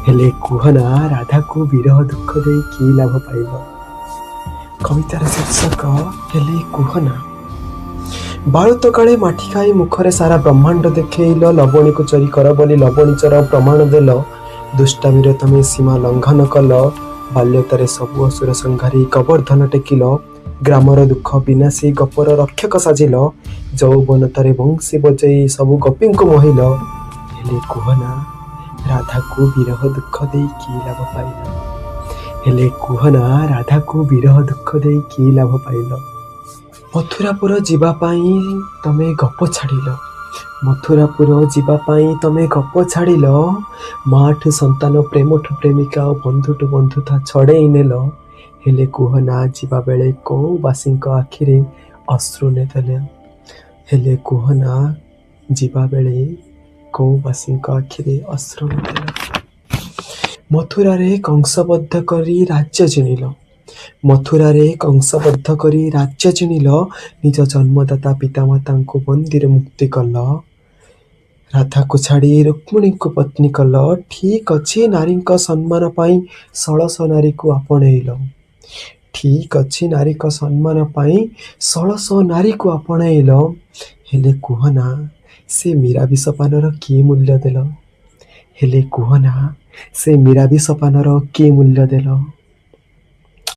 ହେଲେ କୁହନା ରାଧାକୁ ବିରହ ଦୁଃଖ ଦେଇ କି ଲାଭ ପାଇଲ। କବିତାର ଶୀର୍ଷକ ହେଲେ କୁହନା। ବାଳୁତ କାଳେ ମାଟି ଖାଇ ମୁଖରେ ସାରା ବ୍ରହ୍ମାଣ୍ଡ ଦେଖେଇଲ, ଲବଣୀକୁ ଚୋରି କର ବୋଲି ଲବଣୀଚର ପ୍ରମାଣ ଦେଲ। ଦୁଷ୍ଟାମୀର ତମେ ସୀମା ଲଙ୍ଘନ କଲ, ବାଲ୍ୟତାରେ ସବୁ ଅସୁର ସଂଘାରୀ ଗୋବର୍ଦ୍ଧନ ଟେକିଲ। ଗ୍ରାମର ଦୁଃଖ ବିନାଶୀ ଗପର ରକ୍ଷକ ସାଜିଲ, ଯୌବନତାରେ ବଂଶୀ ବଜେଇ ସବୁ ଗୋପୀଙ୍କୁ ମୋହିଲ। ହେଲେ କୁହନା ରାଧାକୁ ବିରହ ଦୁଃଖ ଦେଇ କି ଲାଭ ପାଇଲ। ହେଲେ କୁହନା ରାଧାକୁ ବିରହ ଦୁଃଖ ଦେଇ କି ଲାଭ ପାଇଲ। ମଥୁରାପୁର ଯିବା ପାଇଁ ତମେ ଗପ ଛାଡ଼ିଲ, ମଥୁରାପୁର ଯିବା ପାଇଁ ତମେ ଗପ ଛାଡ଼ିଲ। ମାଠୁ ସନ୍ତାନ, ପ୍ରେମଠୁ ପ୍ରେମିକା ଓ ବନ୍ଧୁଠୁ ବନ୍ଧୁତା ଛଡ଼େଇ ନେଲ। ହେଲେ କୁହନା ଯିବା ବେଳେ କୋଉ ବାସୀଙ୍କ ଆଖିରେ ଅଶ୍ରୁ ନେଦେଲ। ହେଲେ କୁହନା ଯିବା ବେଳେ କୋଉ ବାସୀଙ୍କ ଆଖିରେ ଅଶ୍ରୁ ନେଦେଲ। ମଥୁରାରେ କଂସବଦ୍ଧ କରି ରାଜ୍ୟ ଜିଣିଲ, ମଥୁରାରେ କଂସବଦ୍ଧ କରି ରାଜ୍ୟ ଜିଣିଲ। ନିଜ ଜନ୍ମଦାତା ପିତାମାତାଙ୍କୁ ମନ୍ଦିର ମୁକ୍ତି କଲ, ରାଧାକୁ ଛାଡ଼ି ରୁକ୍ମିଣୀଙ୍କୁ ପତ୍ନୀ କଲ। ଠିକ୍ ଅଛି ନାରୀଙ୍କ ସମ୍ମାନ ପାଇଁ ଷୋଳଶ ନାରୀକୁ ଆପଣେଇଲ, ଠିକ୍ ଅଛି ନାରୀଙ୍କ ସମ୍ମାନ ପାଇଁ ଷୋଳଶ ନାରୀକୁ ଆପଣେଇଲ। ହେଲେ କୁହନା ସେ ମୀରାବିଷ ପାନର କି ମୂଲ୍ୟ ଦେଲ। ହେଲେ କୁହନା ସେ ମୀରାବିଷ ପାନର କି ମୂଲ୍ୟ ଦେଲ।